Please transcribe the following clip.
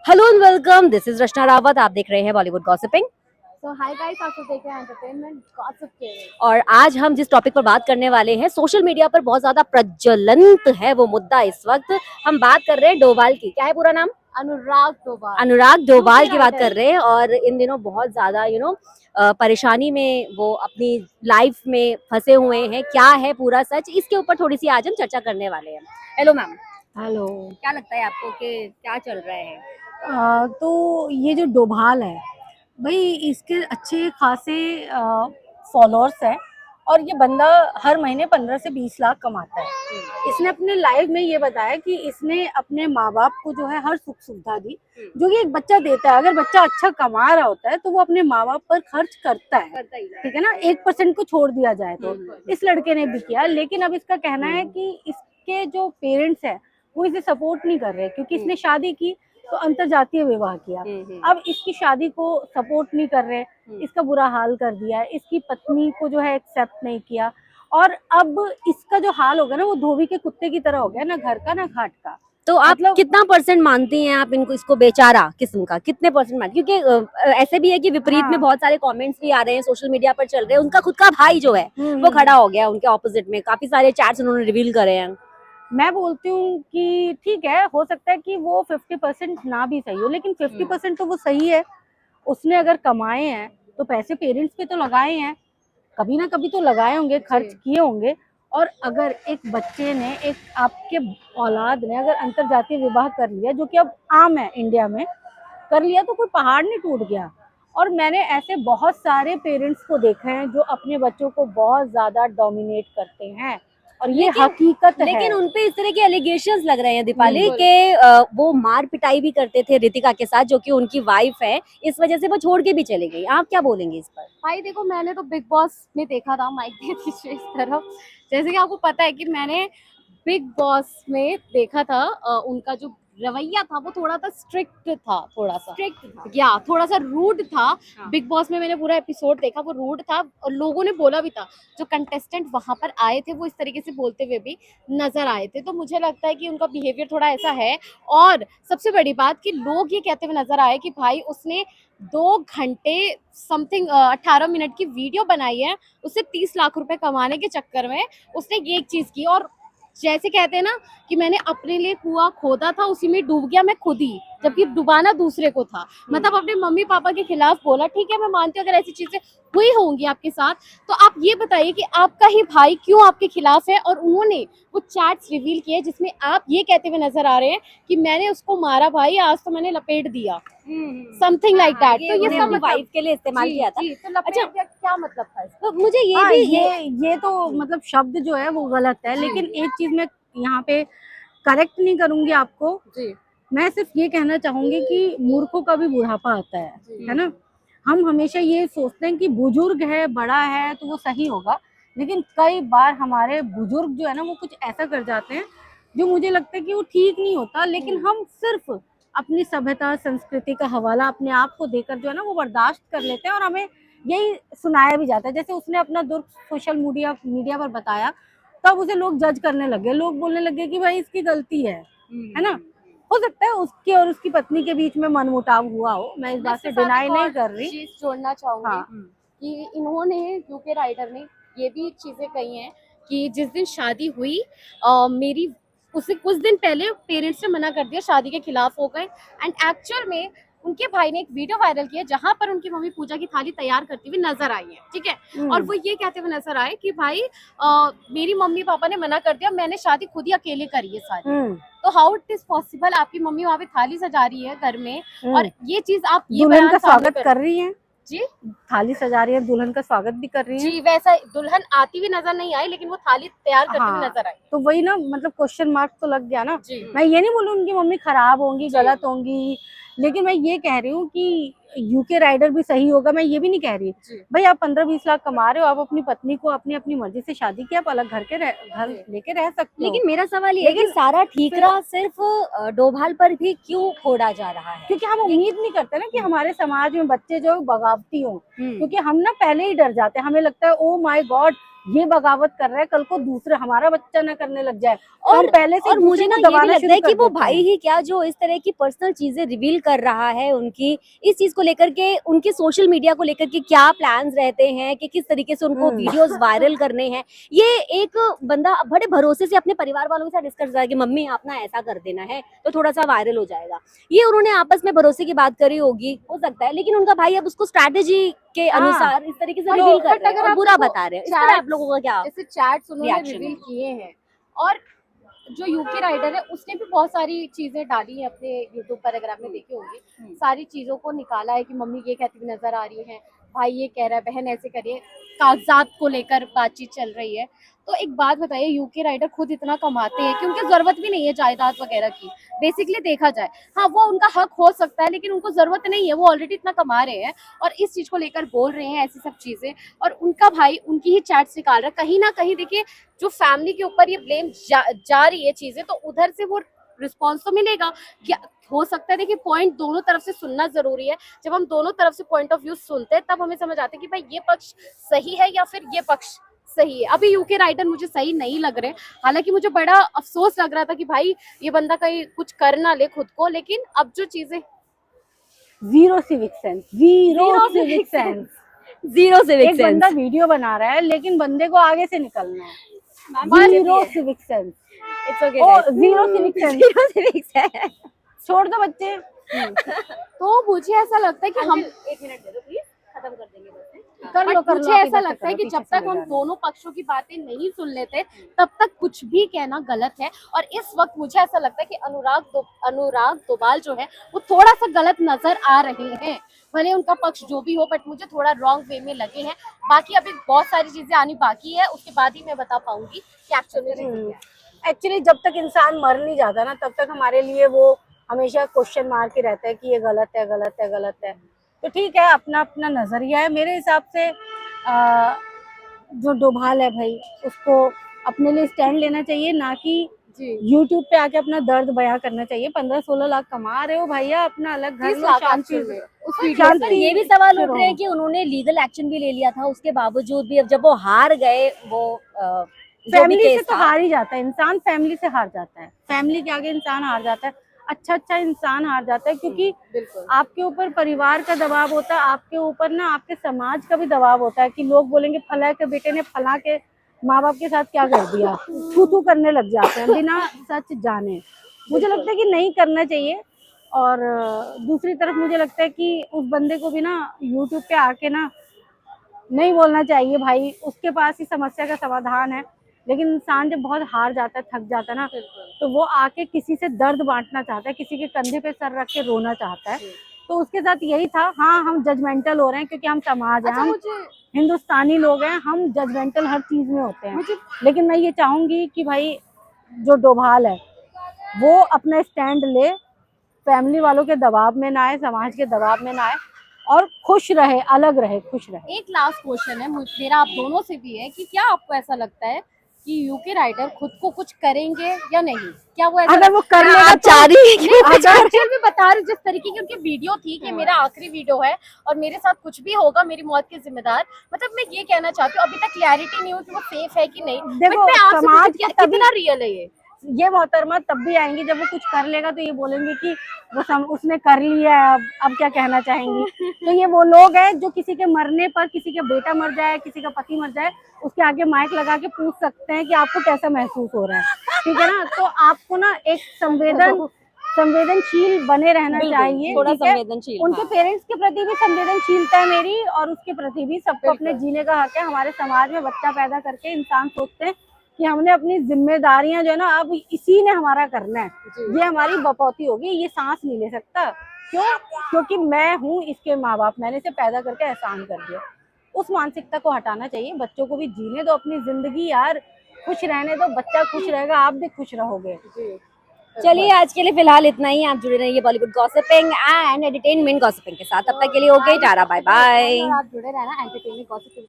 Hello and welcome, this is Rachna Rawat. आप देख रहे हैं बॉलीवुड गॉसिपिंग। तो हाय गाइस, आप सब देख रहे हैं एंटरटेनमेंट गॉसिप के। और आज हम जिस टॉपिक पर बात करने वाले हैं, सोशल मीडिया पर बहुत ज्यादा प्रज्वलित है वो मुद्दा इस वक्त। हम बात कर रहे हैं डोभाल की। क्या है पूरा नाम? अनुराग डोभाल। अनुराग डोभाल यूके की बात कर राइडर। रहे हैं। और इन दिनों बहुत ज्यादा परेशानी में वो अपनी लाइफ में फंसे हुए हैं। क्या है पूरा सच, इसके ऊपर थोड़ी सी आज हम चर्चा करने वाले हैं। Hello ma'am, hello. क्या लगता है आपको कि क्या चल रहा है? तो ये जो डोभाल है भाई, इसके अच्छे खासे फॉलोअर्स हैं और ये बंदा हर महीने 15 से 20 लाख कमाता है। इसने अपने लाइव में ये बताया कि इसने अपने माँ बाप को जो है हर सुख सुविधा दी जो कि एक बच्चा देता है। अगर बच्चा अच्छा कमा रहा होता है तो वो अपने माँ बाप पर खर्च करता है, ठीक है ना। 1% को छोड़ दिया जाए तो इस लड़के ने भी किया। लेकिन अब इसका कहना है कि इसके जो पेरेंट्स हैं वो इसे सपोर्ट नहीं कर रहे क्योंकि इसने शादी की तो अंतरजातीय विवाह किया। अब इसकी शादी को सपोर्ट नहीं कर रहे, इसका बुरा हाल कर दिया है। इसकी पत्नी को जो है एक्सेप्ट नहीं किया और अब इसका जो हाल हो गया ना वो धोबी के कुत्ते की तरह हो गया, ना घर का ना घाट का। तो आप मतलब कितना परसेंट मानती हैं आप इनको, इसको बेचारा किस्म का कितने परसेंट मानती? क्योंकि ऐसे भी है कि विपरीत में बहुत सारे कमेंट्स भी आ रहे हैं, सोशल मीडिया पर चल रहे हैं। उनका खुद का भाई जो है वो खड़ा हो गया उनके ऑपोजिट में, काफी सारे चैट्स उन्होंने रिवील करे हैं। मैं बोलती हूँ कि ठीक है, हो सकता है कि वो 50% ना भी सही हो, लेकिन 50% तो वो सही है। उसने अगर कमाए हैं तो पैसे पेरेंट्स पे तो लगाए हैं, कभी ना कभी तो लगाए होंगे, खर्च किए होंगे। और अगर एक बच्चे ने, एक आपके औलाद ने अगर अंतरजातीय विवाह कर लिया, जो कि अब आम है इंडिया में, कर लिया तो कोई पहाड़ नहीं टूट गया। और मैंने ऐसे बहुत सारे पेरेंट्स को देखा है जो अपने बच्चों को बहुत ज्यादा डोमिनेट करते हैं और ये हकीकत है। लेकिन उनपे इस तरह के एलिगेशंस लग रहे हैं दीपाली के वो मार पिटाई भी करते थे रितिका के साथ, जो कि उनकी वाइफ है। इस वजह से वो छोड़ के भी चली गई। आप क्या बोलेंगे इस पर? भाई देखो, मैंने तो बिग बॉस में देखा था, माइक दे दीजिए इस तरफ। जैसे कि आपको पता है कि मैंने बिग बॉस में देखा था, उनका जो रवैया था वो थोड़ा सा स्ट्रिक्ट था, थोड़ा सा रूड था। बिग बॉस में मैंने पूरा एपिसोड देखा, वो रूड था और लोगों ने बोला भी था। जो कंटेस्टेंट वहां पर आए थे वो इस तरीके से बोलते हुए भी नजर आए थे। तो मुझे लगता है कि उनका बिहेवियर थोड़ा ऐसा है। और सबसे बड़ी बात कि लोग ये कहते हुए नजर आए कि भाई उसने 2 घंटे समथिंग 18 मिनट की वीडियो बनाई है, उससे 30 लाख रुपए कमाने के चक्कर में उसने ये एक चीज की। और जैसे कहते हैं ना कि मैंने अपने लिए कुआं खोदा था, उसी में डूब गया मैं खुद ही, जबकि डुबाना दूसरे को था। मतलब अपने मम्मी पापा के खिलाफ बोला। ठीक है, मैं मानती हूँ अगर ऐसी चीजें हुई होंगी आपके साथ, तो आप ये बताइए कि आपका ही भाई क्यों आपके खिलाफ है। और उन्होंने वो चैट्स रिवील किए जिसमें आप ये कहते हुए नजर आ रहे हैं कि मैंने उसको मारा भाई, आज तो मैंने लपेट दिया, समथिंग लाइक दैट। तो ये सब वाइफ के लिए इस्तेमाल किया था। तो लपेट दिया क्या मतलब था इसका? तो मुझे ये हाँ, भी ये तो मतलब शब्द जो है वो गलत है। लेकिन एक चीज मैं यहाँ पे करेक्ट नहीं करूंगी आपको। जी मैं सिर्फ ये कहना चाहूंगी कि मूर्खों का भी बुढ़ापा आता है ना। हम हमेशा ये सोचते हैं कि बुजुर्ग है, बड़ा है तो वो सही होगा, लेकिन कई बार हमारे बुजुर्ग जो है ना वो कुछ ऐसा कर जाते हैं जो मुझे लगता है कि वो ठीक नहीं होता। लेकिन हम सिर्फ अपनी सभ्यता संस्कृति का हवाला अपने आप को देकर जो है ना वो बर्दाश्त कर लेते हैं और हमें यही सुनाया भी जाता है। जैसे उसने अपना दुर्ग सोशल मीडिया पर बताया, तब उसे लोग जज करने लगे, लोग बोलने लगे कि भाई इसकी गलती है ना। हो सकता है उसके और उसकी पत्नी के बीच में मनमुटाव हुआ हो, मैं इस बात से डिनाई नहीं कर रही। चीज जोड़ना चाहूंगी हाँ। कि इन्होंने, यूके राइडर ने ये भी चीजें कही हैं कि जिस दिन शादी हुई, मेरी उसे कुछ दिन पहले पेरेंट्स ने मना कर दिया, शादी के खिलाफ हो गए। एंड एक्चुअल में उनके भाई ने एक वीडियो वायरल किया जहां पर उनकी मम्मी पूजा की थाली तैयार करती हुई नजर आई है, ठीक है। और वो ये कहते हुए नजर आए कि भाई मेरी मम्मी पापा ने मना कर दिया, मैंने शादी खुद ही अकेले करी है सारी। तो हाउ इट इज पॉसिबल, आपकी मम्मी वहाँ पे थाली सजा रही है घर में और ये चीज आप ये दुल्हन का स्वागत कर रही है जी, थाली सजा रही है, दुल्हन का स्वागत भी कर रही है जी। वैसा दुल्हन आती हुई नजर नहीं आई, लेकिन वो थाली तैयार करती हुई नजर आई। तो वही ना, मतलब क्वेश्चन मार्क तो लग गया ना। जी मैं ये नहीं बोलूँ उनकी मम्मी खराब होंगी, गलत होंगी, लेकिन मैं ये कह रही हूँ कि यूके राइडर भी सही होगा। मैं ये भी नहीं कह रही भाई आप 15-20 लाख कमा रहे हो, आप अपनी पत्नी को अपनी अपनी मर्जी से शादी की, आप अलग घर लेके रह सकते हो। लेकिन मेरा सवाल ये है कि सारा ठीकरा सिर्फ डोभाल पर भी क्यों फोड़ा जा रहा है? क्योंकि हम उम्मीद नहीं करते ना कि हमारे समाज में बच्चे जो बगावती हों। क्योंकि हम ना पहले ही डर जाते हैं, हमें लगता है ओ माय गॉड ये बगावत कर रहा है, कल को दूसरे हमारा बच्चा ना करने लग जाए। तो हम और पहले से और मुझे दूसरे ना को ये भी दबाना लगता शुरू है कि कर वो देते भाई हैं। ही क्या जो इस तरह की पर्सनल चीजें रिवील कर रहा है उनकी, इस चीज को लेकर के उनके सोशल मीडिया को लेकर के क्या प्लान्स रहते हैं कि किस तरीके से उनको वीडियोस वायरल करने हैं, ये एक बंदा बड़े भरोसे से अपने परिवार वालों के साथ डिस्कस करता है कि मम्मी आप ना ऐसा कर देना है तो थोड़ा सा वायरल हो जाएगा। ये उन्होंने आपस में भरोसे की बात करी होगी, हो सकता है, लेकिन उनका भाई अब उसको स्ट्रैटेजी के हाँ। अनुसार इस तरीके से और रिवील कर बट रहे हैं अगर और आप बुरा देखो बता रहे हैं। इस पर आप लोगों का क्या जैसे चैट्स उन्होंने रिएक्शन रिवील है? किए हैं, और जो यूके राइडर है उसने भी बहुत सारी चीजें डाली है अपने यूट्यूब पर, अगर आपने देखी होंगी सारी चीजों को निकाला है कि मम्मी ये कहती हुई नजर आ रही है, भाई ये कह रहा है, बहन ऐसे करिए, कागजात को लेकर बातचीत चल रही है। तो एक बात बताइए, यूके राइडर खुद इतना कमाते हैं कि उनकी जरूरत भी नहीं है जायदाद वगैरह की, बेसिकली देखा जाए। हाँ वो उनका हक हो सकता है, लेकिन उनको जरूरत नहीं है, वो ऑलरेडी इतना कमा रहे हैं और इस चीज को लेकर बोल रहे हैं ऐसी सब चीजें। और उनका भाई उनकी ही चैट्स निकाल रहा है, कहीं ना कहीं देखिए जो फैमिली के ऊपर ये ब्लेम जा रही है चीजें, तो उधर से वो रिस्पॉन्स तो मिलेगा। क्या हो सकता है, देखिए पॉइंट दोनों तरफ से सुनना जरूरी है। जब हम दोनों तरफ से पॉइंट ऑफ व्यू सुनते हैं तब हमें समझ आता है कि भाई ये पक्ष सही है या फिर ये पक्ष सही है। अभी यूके राइडर मुझे सही नहीं लग रहे, हालांकि मुझे बड़ा अफसोस लग रहा था कि भाई ये बंदा कहीं कुछ कर ना ले खुद को, लेकिन अब जो चीजें zero civic sense, zero civic sense. Zero civic एक बंदा सेंस। वीडियो बना रहा है लेकिन बंदे को आगे से निकलना है। बात जीरो होती है। Civic sense, it's okay oh zero civic sense. Zero civic sense. छोड़ दो बच्चे। तो मुझे ऐसा लगता है कि हम एक मिनट दे दो प्लीज, खत्म कर देंगे बस। कर लो बट कर लो, मुझे आप ही ऐसा बातें लगता है करो, कि पीछे जब से तक हम ले जाना। दोनों पक्षों की बातें नहीं सुन लेते तब तक कुछ भी कहना गलत है। और इस वक्त मुझे ऐसा लगता है कि अनुराग दोबाल जो है वो थोड़ा सा गलत नजर आ रहे हैं, भले उनका पक्ष जो भी हो, बट मुझे थोड़ा रॉन्ग वे में लगे हैं। बाकी अभी बहुत सारी चीजें आनी बाकी है, उसके बाद ही मैं बता पाऊंगी कि एक्चुअल में reason क्या है। एक्चुअली जब तक इंसान मर नहीं जाता ना तब तक हमारे लिए वो हमेशा क्वेश्चन मार के रहता है कि ये गलत है गलत है गलत है। तो ठीक है, अपना अपना नजरिया है। मेरे हिसाब से जो डोभाल है भाई उसको अपने लिए स्टैंड लेना चाहिए, ना कि जी यूट्यूब पे आके अपना दर्द बयां करना चाहिए। 15-16 लाख कमा रहे हो भैया, अपना अलग घर 30 लो, लाख शांति actual में उस पर वीडियो यहाँ से। पर ये भी सवाल से उठ रहे हैं रहो। कि उन्होंने लीगल एक्शन भी ले लिया था, उसके बावजूद भी अब जब वो हार गए, वो जो भी फैमिली से केस तो था, हार ही जाता है इंसान, फैमिली से हार जाता है, फैमिली के आगे इंसान हार जाता है, अच्छा इंसान हार जाता है। क्योंकि बिल्कुल आपके ऊपर परिवार का दबाव होता है, आपके ऊपर ना आपके समाज का भी दबाव होता है कि लोग बोलेंगे फला के बेटे ने फला के माँ बाप के साथ क्या कर दिया, तू करने लग जाते हैं बिना सच जाने। मुझे लगता है कि नहीं करना चाहिए। और दूसरी तरफ मुझे लगता है कि उस बंदे को भी ना यूट्यूब पे आके ना नहीं बोलना चाहिए भाई, उसके पास ही समस्या का समाधान है। लेकिन इंसान जब बहुत हार जाता है, थक जाता है ना, तो वो आके किसी से दर्द बांटना चाहता है, किसी के कंधे पे सर रख के रोना चाहता है। तो उसके साथ यही था। हाँ, हम जजमेंटल हो रहे हैं क्योंकि हम समाज है, अच्छा हम मुझे हिंदुस्तानी लोग हैं, हम जजमेंटल हर चीज में होते हैं। लेकिन मैं ये चाहूंगी कि भाई जो डोभाल है वो अपना स्टैंड ले, फैमिली वालों के दबाव में ना आए, समाज के दबाव में ना आए और खुश रहे, अलग रहे, खुश रहे। एक लास्ट क्वेश्चन है मेरा आप दोनों से भी है कि क्या आपको ऐसा लगता है कि यूके राइडर खुद को कुछ करेंगे या नहीं? क्या वो ऐसा अगर वो कर क्या लेगा आप तो चाह रही हैं कि वो कुछ करे? एक्चुअल में बता रही हूँ, जिस तरीके की उनकी वीडियो थी कि मेरा आखिरी वीडियो है और मेरे साथ कुछ भी होगा मेरी मौत के जिम्मेदार, मतलब मैं ये कहना चाहती हूँ, अभी तक क्लैरिटी नहीं हो कि वो सेफ है कि नहीं। देखो, बट मैं आपसे समाज पूछूं, को तभी- कितना रियल है ये मोहतरमा तब भी आएंगी जब वो कुछ कर लेगा तो ये बोलेंगे कि उसने कर लिया है, अब क्या कहना चाहेंगी। तो ये वो लोग हैं जो किसी के मरने पर, किसी का बेटा मर जाए, किसी का पति मर जाए, उसके आगे माइक लगा के पूछ सकते हैं कि आपको कैसा महसूस हो रहा है, ठीक है ना। तो आपको ना एक संवेदनशील बने रहना चाहिए, थोड़ा ठीक है? संवेदनशील, उनके हाँ। पेरेंट्स के प्रति भी संवेदनशीलता है मेरी, और उसके प्रति भी। सबको अपने जीने का हक है। हमारे समाज में बच्चा पैदा करके इंसान सोचते हैं कि हमने अपनी जिम्मेदारियां जो है ना अब इसी ने हमारा करना है, ये हमारी बपौती होगी, ये सांस नहीं ले सकता। क्यों? क्योंकि मैं हूँ इसके माँ बाप, मैंने इसे पैदा करके एहसान कर दिया। उस मानसिकता को हटाना चाहिए। बच्चों को भी जीने दो अपनी जिंदगी यार, खुश रहने दो, बच्चा खुश रहेगा, आप भी खुश रहोगे। चलिए आज के लिए फिलहाल इतना ही। आप जुड़े रहिए Bollywood gossiping and entertainment gossiping के साथ। तब तक के लिए ओके, टाटा, बाय बाय। आप जुड़े रहना एंटरटेनमेंट गॉसिप